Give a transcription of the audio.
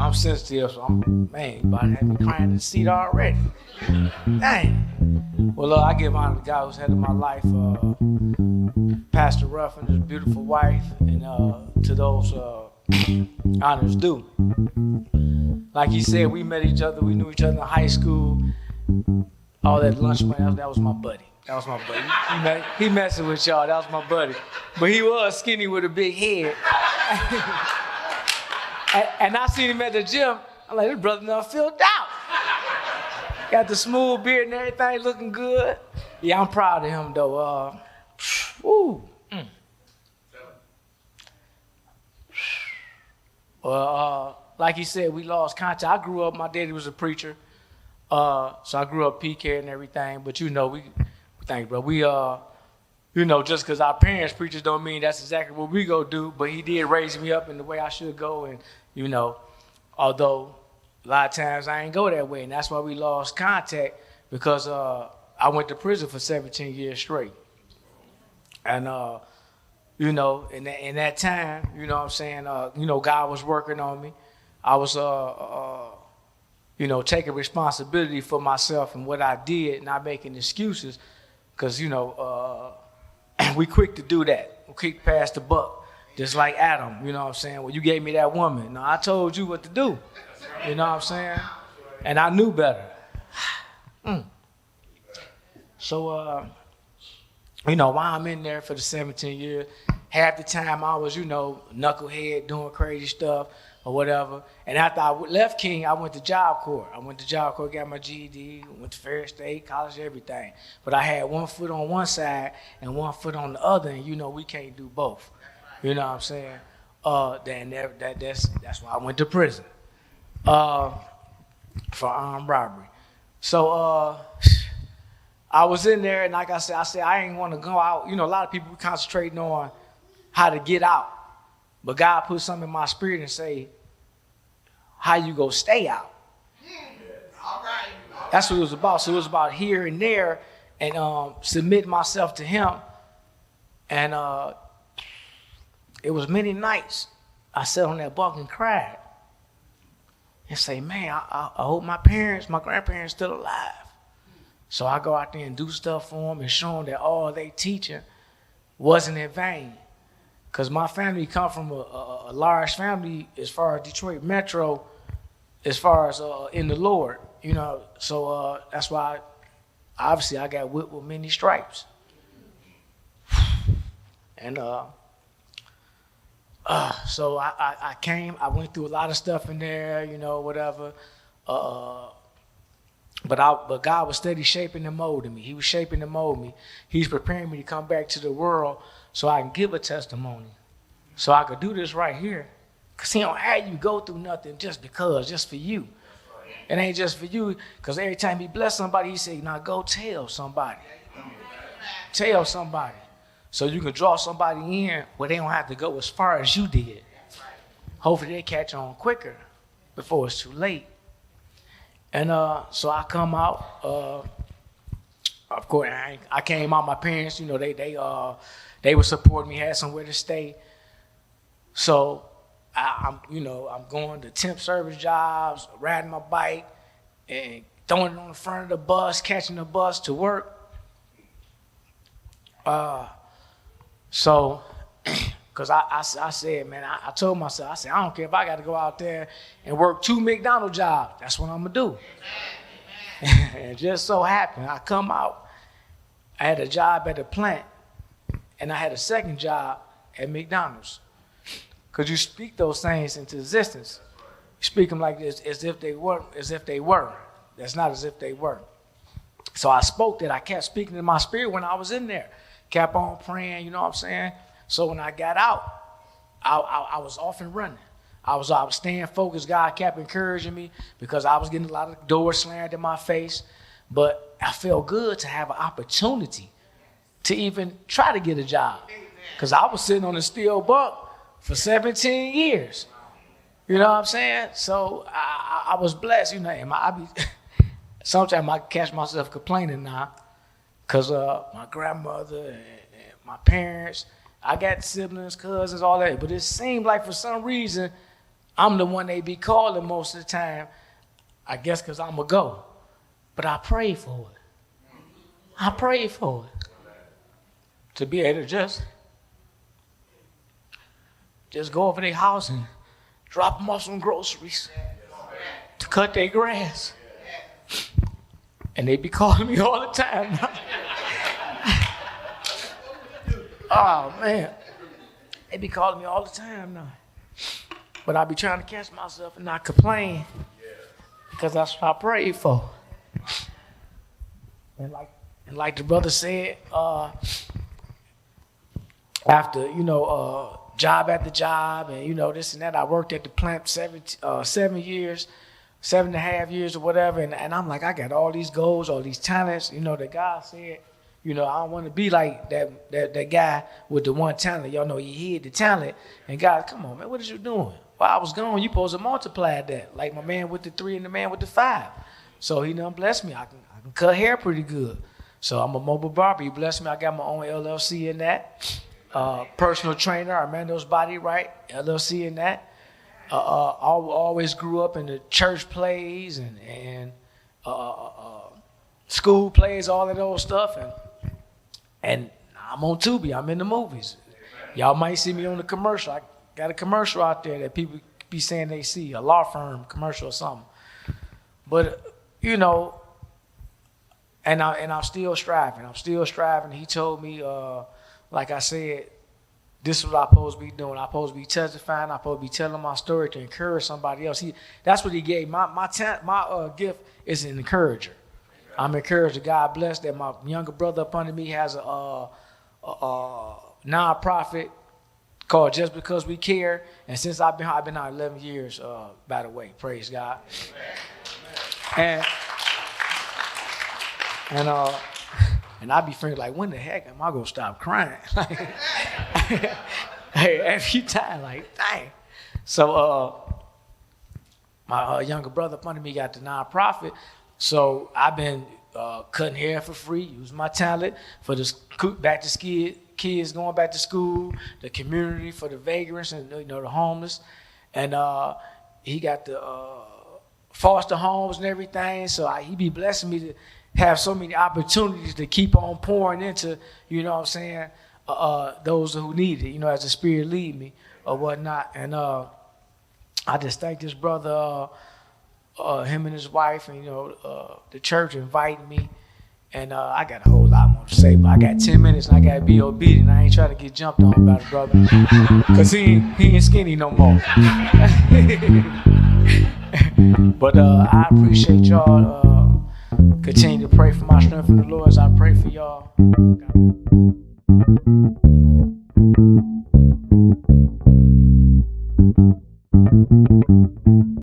I'm sensitive, so man, you about to have me crying in the seat already. Dang. Well, I give honor to the guy who's head of my life, Pastor Ruffin, his beautiful wife, and to those honors due. Like he said, we met each other, we knew each other in high school. All that lunch money, that was my buddy. That was my buddy. He messing with y'all, that was my buddy. But he was skinny with a big head. And I seen him at the gym. I'm like, this brother done filled out. Got the smooth beard and everything, looking good. Yeah, I'm proud of him though. Like he said, we lost contact. I grew up, my daddy was a preacher. So I grew up PK and everything. But we thank you, bro. Just because our parents preachers don't mean that's exactly what we go do. But he did raise me up in the way I should go. And, although a lot of times I ain't go that way. And that's why we lost contact, because I went to prison for 17 years straight. And, in that time, you know what I'm saying, God was working on me. I was, taking responsibility for myself and what I did, not making excuses, because, we quick to do that. We quick past the buck, just like Adam, you know what I'm saying? Well, you gave me that woman. No, I told you what to do, you know what I'm saying? And I knew better. So, while I'm in there for the 17 years, half the time I was, knucklehead, doing crazy stuff or whatever. And after I left King, I went to Job Corps. Got my GED, went to Fair State, college, everything. But I had one foot on one side and one foot on the other, and we can't do both. You know what I'm saying? That's why I went to prison for armed robbery. So I was in there, and like I said I ain't want to go out. A lot of people were concentrating on how to get out. But God put something in my spirit and say, how you go stay out? That's what it was about. So it was about here and there and submit myself to him. And it was many nights I sat on that bunk and cried and say, man, I hope my grandparents still alive. So I go out there and do stuff for them and show them that all they teaching wasn't in vain. Because my family come from a large family as far as Detroit Metro, as far as in the Lord, So that's why, obviously, I got whipped with many stripes. And so I came, I went through a lot of stuff in there, whatever. But God was steady shaping and molding me. He was shaping and molding me. He's preparing me to come back to the world so I can give a testimony. So I could do this right here. Because he don't have you go through nothing just for you. It ain't just for you, because every time he bless somebody, he say, now go tell somebody. Tell somebody. So you can draw somebody in where they don't have to go as far as you did. Hopefully they catch on quicker before it's too late. And so I come out. Of course, I came out. My parents, they were supporting me, had somewhere to stay. So I'm going to temp service jobs, riding my bike, and throwing it on the front of the bus, catching the bus to work. So, because I said, man, I told myself, I said, I don't care if I got to go out there and work 2 McDonald's jobs. That's what I'm going to do. And it just so happened, I come out, I had a job at the plant, and I had a second job at McDonald's. Because you speak those things into existence. You speak them like this, as if they were. That's not as if they were. So I spoke that. I kept speaking in my spirit when I was in there. Kept on praying, you know what I'm saying? So when I got out, I was off and running. I was staying focused. God kept encouraging me because I was getting a lot of doors slammed in my face. But I felt good to have an opportunity to even try to get a job. Because I was sitting on a steel bunk for 17 years. You know what I'm saying? So I was blessed, sometimes I catch myself complaining now because my grandmother and my parents, I got siblings, cousins, all that. But it seemed like for some reason, I'm the one they be calling most of the time, I guess because I'm a go. But I pray for it. I pray for it. To be able to just go over their house and drop them off some groceries to cut their grass. And they be calling me all the time now. Oh, man. They be calling me all the time now. But I be trying to catch myself and not complain because that's what I prayed for. And like the brother said, after, job after job and, this and that, I worked at the plant 7 years, 7.5 years or whatever. And I'm like, I got all these goals, all these talents, that God said, I don't want to be like that guy with the one talent. Y'all know he hid the talent. And God, come on, man, what is you doing? While I was gone, you supposed to multiply that, like my man with the 3 and the man with the 5. So he done blessed me. I can cut hair pretty good. So I'm a mobile barber. He blessed me. I got my own LLC in that. Personal trainer, Armando's Body Right, LLC in that. I always grew up in the church plays and school plays, all of those stuff. And I'm on Tubi. I'm in the movies. Y'all might see me on the commercial. I got a commercial out there that people be saying they see, a law firm commercial or something. But, and I'm still striving. I'm still striving. He told me, like I said, this is what I'm supposed to be doing. I'm supposed to be testifying. I'm supposed to be telling my story to encourage somebody else. That's what he gave. My gift is an encourager. I'm encouraged. God bless that my younger brother up under me has a nonprofit called Just Because We Care. And since I've been out 11 years, by the way, praise God. And I be thinking, like, when the heck am I going to stop crying? Hey, every time, like, dang. So my younger brother up under me got the nonprofit. So I've been cutting hair for free, using my talent for the kids going back to school, the community for the vagrants and the homeless. And he got the foster homes and everything. So he be blessing me to have so many opportunities to keep on pouring into, those who need it, as the Spirit lead me or whatnot. And I just thank this brother, him and his wife, and, the church inviting me. And I got a whole lot more to say, but I got 10 minutes and I got to be obedient. I ain't trying to get jumped on by the brother because he ain't skinny no more. But I appreciate y'all. Continue to pray for my strength in the Lord as I pray for y'all.